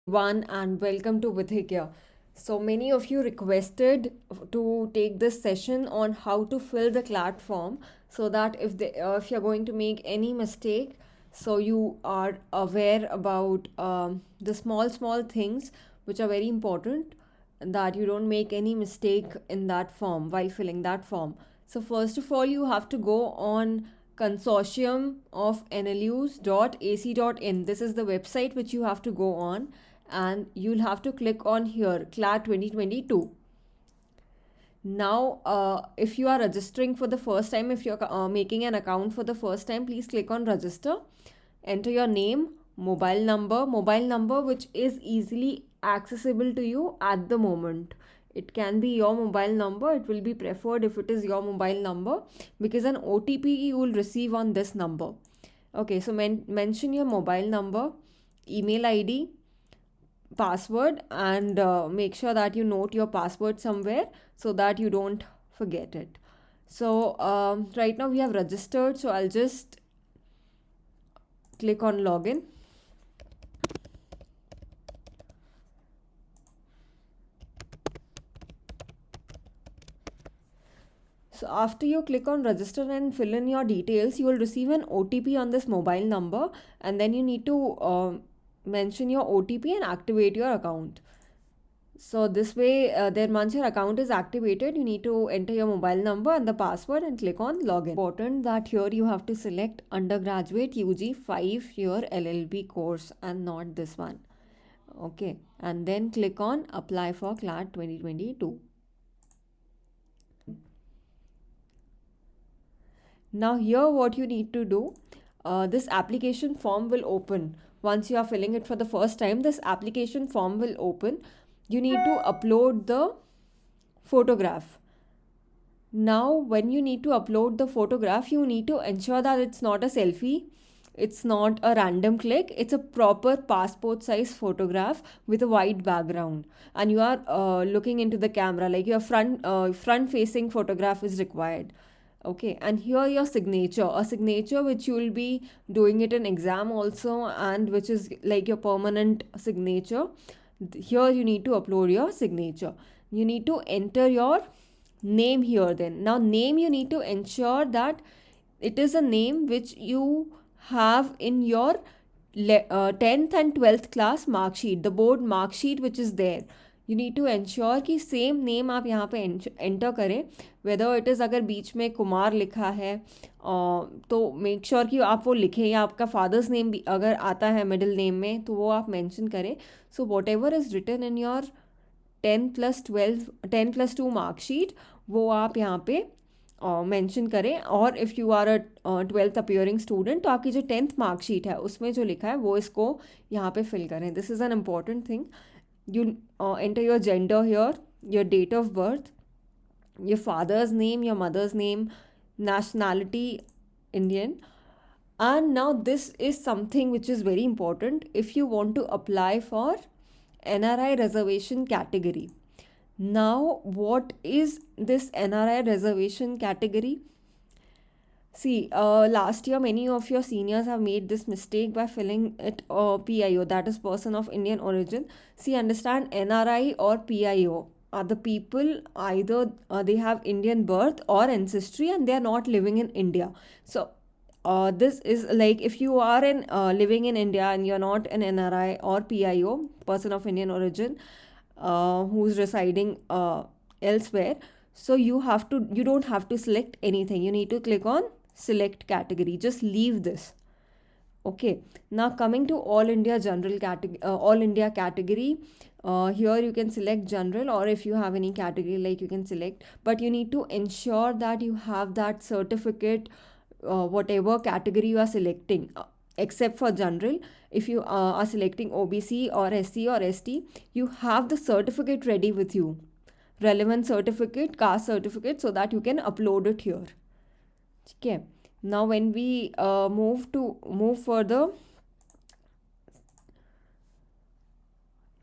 One and welcome to Vidhigya. So many of you requested to take this session on how to fill the CLAT form so that if you're going to make any mistake, so you are aware about the small things which are very important, that you don't make any mistake in that form while filling that form. So first of all, you have to go on consortium of nlus.ac.in. This is the website which you have to go on, and you'll have to click on here CLAT 2022. Now if you are registering for the first time, if you're making an account for the first time, please click on register, enter your name, mobile number which is easily accessible to you at the moment. It can be your mobile number. It will be preferred if it is your mobile number, because an OTP you will receive on this number. Okay, so mention your mobile number, email ID, password, and make sure that you note your password somewhere so that you don't forget it. So right now we have registered, so I'll just click on login. So after you click on register and fill in your details, you will receive an OTP on this mobile number, and then you need to mention your OTP and activate your account. So this way, then once your account is activated, you need to enter your mobile number and the password and click on login. Important that here you have to select undergraduate UG 5-year LLB course and not this one. Okay, and then click on apply for CLAT 2022. Now here what you need to do, this application form will open. Once you are filling it for the first time, this application form will open. You need to upload the photograph. Now when you need to upload the photograph, you need to ensure that it's not a selfie, it's not a random click, it's a proper passport size photograph with a white background, and you are looking into the camera, like your front facing photograph is required. Okay, and here your signature, a signature which you will be doing it in exam also, and which is like your permanent signature. Here you need to upload your signature. You need to enter your name here. Then now name, you need to ensure that it is a name which you have in your 10th and 12th class mark sheet, the board mark sheet which is there. You need to ensure कि same name आप यहाँ पे enter करें, whether it is अगर बीच में कुमार लिखा है तो मेक श्योर कि आप वो लिखें, या आपका फादर्स नेम भी अगर आता है मिडिल नेम में तो वो आप मेंशन करें. So whatever is written in your 10+2 marksheet, वो आप यहाँ पे मेंशन करें. और if you are a 12th appearing student, तो आपकी जो 10th मार्कशीट है उसमें जो लिखा है वो इसको यहाँ पे फिल करें. This is an important thing. You enter your gender here, your date of birth, your father's name, your mother's name, nationality Indian. And now this is something which is very important if you want to apply for NRI reservation category. Now what is this NRI reservation category? See, last year many of your seniors have made this mistake by filling it PIO, that is person of Indian origin. See, understand, NRI or PIO are the people either they have Indian birth or ancestry and they are not living in India. So this is like if you are living in India and you're not an NRI or PIO, person of Indian origin, who's residing elsewhere, so you don't have to select anything. You need to click on select category. Just leave this. Okay, now coming to all India general category, all India category. Here you can select general, or if you have any category like you can select, but you need to ensure that you have that certificate, whatever category you are selecting, except for general. If you are selecting OBC or SC or ST, you have the certificate ready with you, relevant certificate, caste certificate, so that you can upload it here. Okay, now when we move further,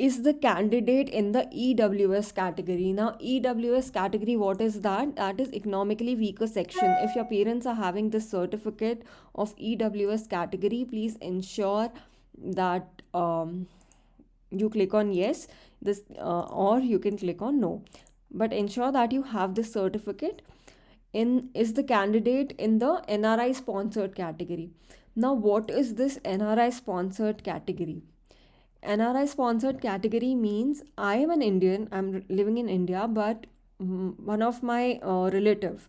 is the candidate in the EWS category. Now EWS category, what is that? That is economically weaker section. If your parents are having this certificate of EWS category, please ensure that you click on yes, this or you can click on no, but ensure that you have this certificate is the candidate in the NRI sponsored category. Now, what is this NRI sponsored category? NRI sponsored category means I am an Indian, I'm living in India, but one of my relative,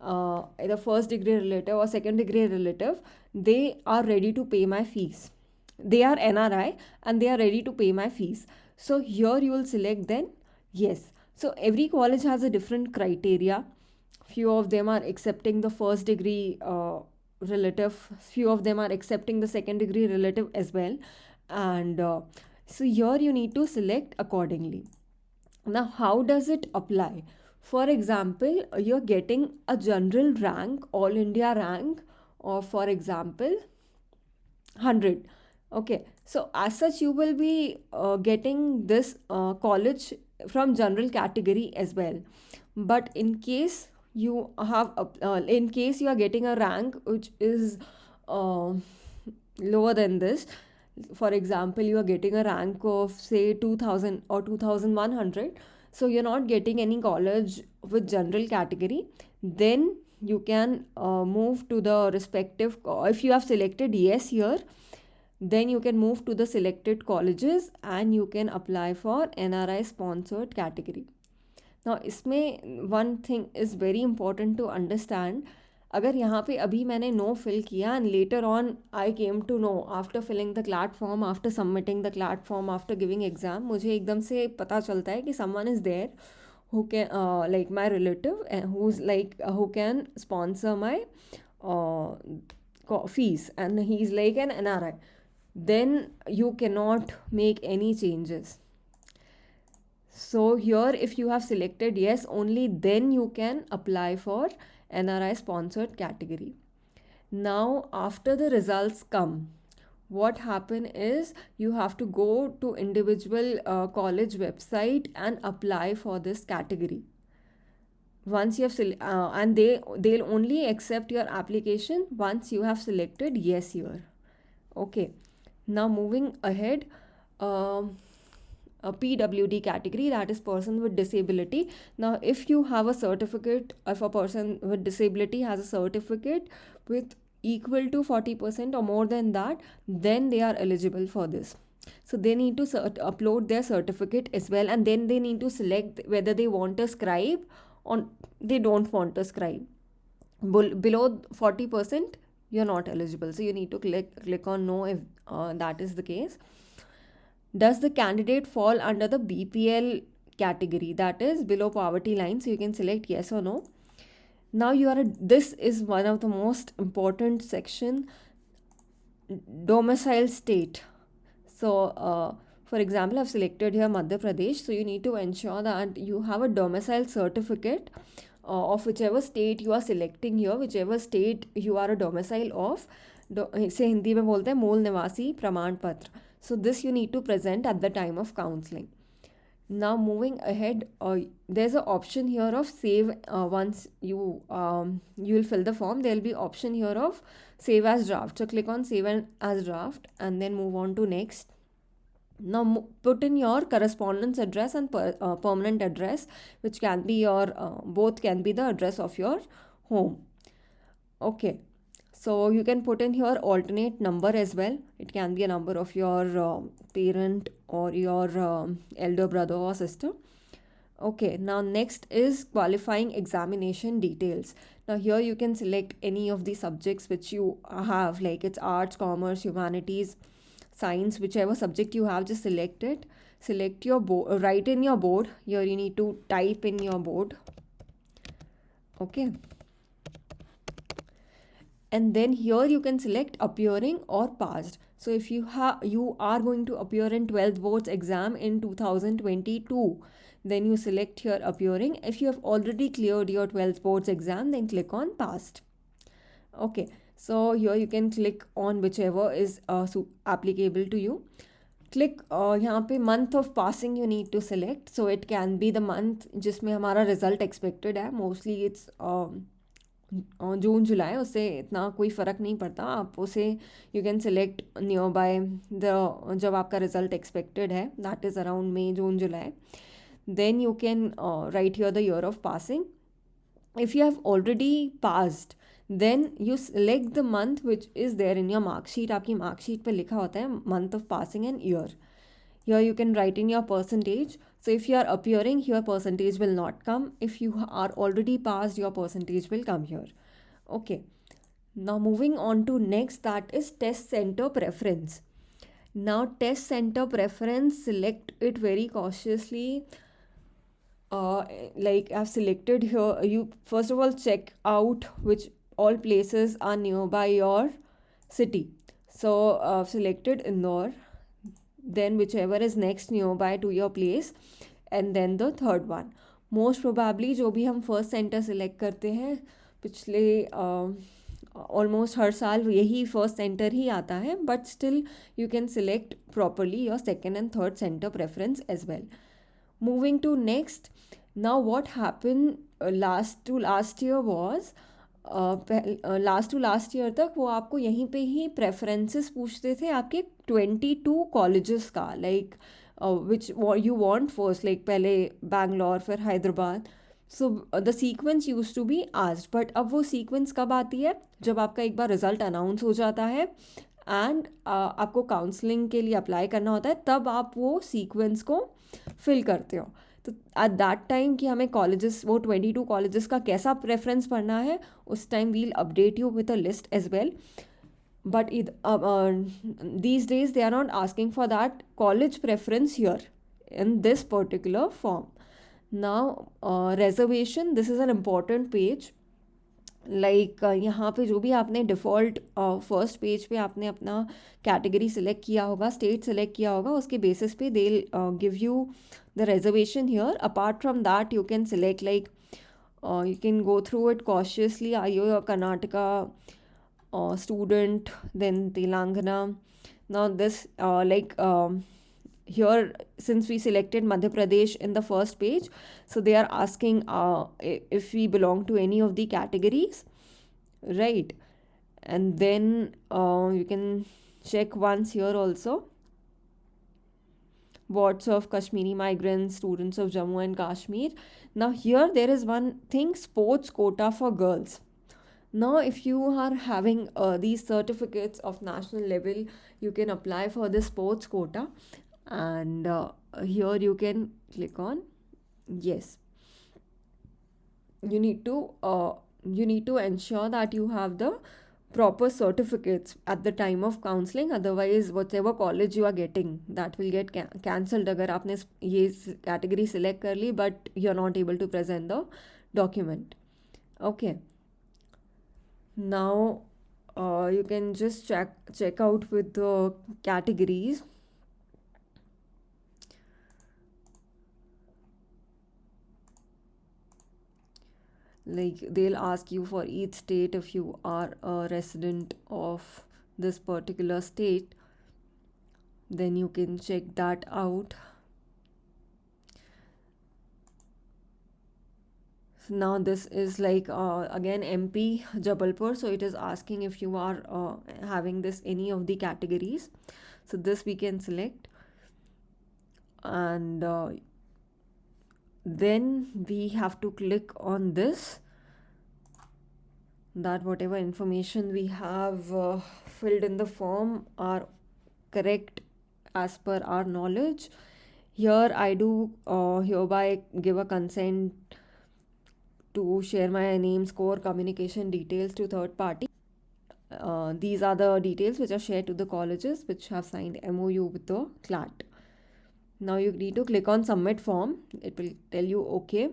either first degree relative or second degree relative, they are ready to pay my fees. They are NRI and they are ready to pay my fees. So here you will select then yes. So every college has a different criteria. Few of them are accepting the first degree relative, few of them are accepting the second degree relative as well, and so here you need to select accordingly. Now, how does it apply? For example, you're getting a general rank, all India rank, or for example 100. Okay, so as such you will be getting this college from general category as well. But in case you have in case you are getting a rank which is uh, lower than this, for example you are getting a rank of say 2000 or 2100, so you're not getting any college with general category, then you can move to the respective if you have selected yes here, then you can move to the selected colleges and you can apply for NRI sponsored category. Now इसमें one thing is very important to understand. अगर यहाँ पे अभी मैंने नो फिल किया and later on I came to know after filling the CLAT form, after submitting the CLAT form, after giving exam, मुझे एकदम से पता चलता है कि someone is there who can like my relative who's like who can sponsor my fees and he's like an NRI, then you cannot make any changes. So here if you have selected yes, only then you can apply for NRI sponsored category. Now after the results come, what happen is you have to go to individual college website and apply for this category. Once you have and they'll only accept your application once you have selected yes here. Okay, now moving ahead, a PWD category, that is person with disability. Now if you have a certificate, if a person with disability has a certificate with equal to 40% or more than that, then they are eligible for this. So they need to upload their certificate as well, and then they need to select whether they want a scribe or they don't want a scribe. Below 40% you're not eligible, so you need to click on no if that is the case. Does the candidate fall under the BPL category, that is below poverty line? So you can select yes or no. Now this is one of the most important section, domicile state. So for example I've selected here Madhya Pradesh, so you need to ensure that you have a domicile certificate of whichever state you are selecting here, whichever state you are a domicile of. से हिंदी में बोलते हैं मूल निवासी प्रमाण पत्र. So this you need to present at the time of counseling. Now moving ahead, there's an option here of save. Once you will fill the form, there will be option here of save as draft. So click on save as draft and then move on to next. Now put in your correspondence address and permanent address, which can be your both can be the address of your home. Okay. So you can put in here alternate number as well. It can be a number of your parent or your elder brother or sister. Okay, now next is qualifying examination details. Now here you can select any of the subjects which you have, like it's arts, commerce, humanities, science, whichever subject you have, just select it. Select your board, write in your board. Here you need to type in your board. Okay. And then here you can select appearing or passed. So if you are going to appear in 12th boards exam in 2022, then you select here appearing. If you have already cleared your 12th boards exam, then click on passed. Okay, so here you can click on whichever is applicable to you. Click यहाँ पे month of passing you need to select. So it can be the month जिसमें हमारा result expected है. Mostly it's जून जुलाई, उससे इतना कोई फ़र्क नहीं पड़ता, आप उसे you can select nearby the जब आपका रिजल्ट एक्सपेक्टेड है, that is around May June July. Then you can write here the year of passing. If you have already passed, then you select the month which is there in your mark sheet. आपकी mark sheet पे लिखा होता है month of passing and year. Here you can write in your percentage. So if you are appearing, your percentage will not come. If you are already passed, your percentage will come here. Okay. Now moving on to next, that is test center preference. Now test center preference, select it very cautiously. Like I've selected here, you first of all check out which all places are nearby your city. So I've selected Indore, then whichever is next nearby to your place, and then the third one. Most probably जो भी हम first centre select करते हैं, पिछले almost हर साल यही first centre ही आता है, but still you can select properly your second and third centre preference as well. Moving to next, now what happened last to last year was last to last year तक वो आपको यहीं पे ही preferences पूछते थे आपके 22 कॉलेजेस का, like which you want first, like पहले बैंगलोर फिर Hyderabad. So the sequence used to be asked, but अब वो सीक्वेंस कब आती है, जब आपका एक बार रिजल्ट अनाउंस हो जाता है एंड आपको काउंसलिंग के लिए अप्लाई करना होता है, तब आप वो सीक्वेंस को फिल करते हो. तो एट दैट टाइम कि हमें कॉलेजेस, वो 22 कॉलेजेस का कैसा प्रेफरेंस पढ़ना है, उस time we'll update you with a list as well. But these days they are not asking for that college preference here in this particular form. Now reservation, this is an important page. Like यहाँ पे जो भी आपने default first page पे आपने अपना category select किया होगा, स्टेट सिलेक्ट किया होगा, उसके बेसिस पे they give you the reservation here. Apart from that you can select, like you can go through it cautiously. Are you a Karnataka student, then Telangana? Now this here, since we selected Madhya Pradesh in the first page, so they are asking if we belong to any of the categories, right? And then you can check once here also, wards of Kashmiri migrants, students of Jammu and Kashmir. Now here there is one thing, sports quota for girls. Now if you are having these certificates of national level, you can apply for the sports quota, and here you can click on yes. You need to ensure that you have the proper certificates at the time of counseling, otherwise whatever college you are getting, that will get cancelled अगर आपने ये category select कर ली but you are not able to present the document. Okay, now you can just check out with the categories. Like they'll ask you for each state, if you are a resident of this particular state, then you can check that out. So now this is like again MP Jabalpur, so it is asking if you are having this any of the categories. So this we can select, and then we have to click on this, that whatever information we have filled in the form are correct as per our knowledge. Here I do hereby give a consent to share my name, score, communication details to third party. These are the details which are shared to the colleges which have signed MOU with the CLAT. Now you need to click on submit form. It will tell you okay.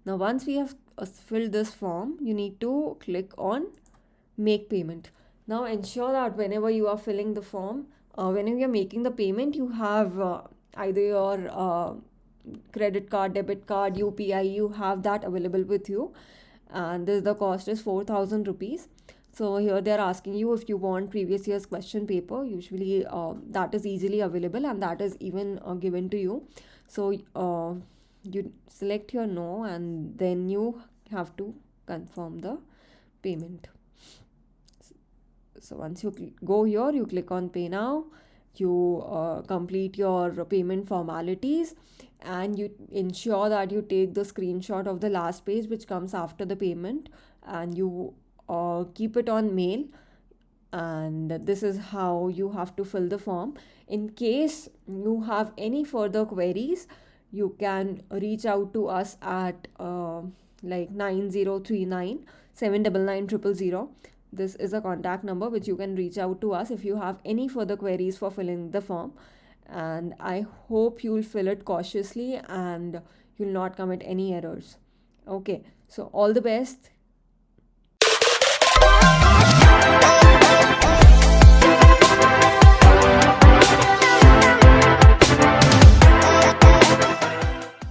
Now once we have filled this form, you need to click on make payment. Now ensure that whenever you are filling the form, whenever you are making the payment, you have either your credit card, debit card, UPI, you have that available with you, and the cost is 4,000 rupees. So here they are asking you if you want previous year's question paper. Usually that is easily available, and that is even given to you. So you select your no, and then you have to confirm the payment. So once you go here, you click on pay now, you complete your payment formalities, and you ensure that you take the screenshot of the last page which comes after the payment, and you keep it on mail. And this is how you have to fill the form. In case you have any further queries, you can reach out to us at like 9039 799 This is a contact number which you can reach out to us if you have any further queries for filling the form. And I hope you'll fill it cautiously and you'll not commit any errors. Okay, so all the best.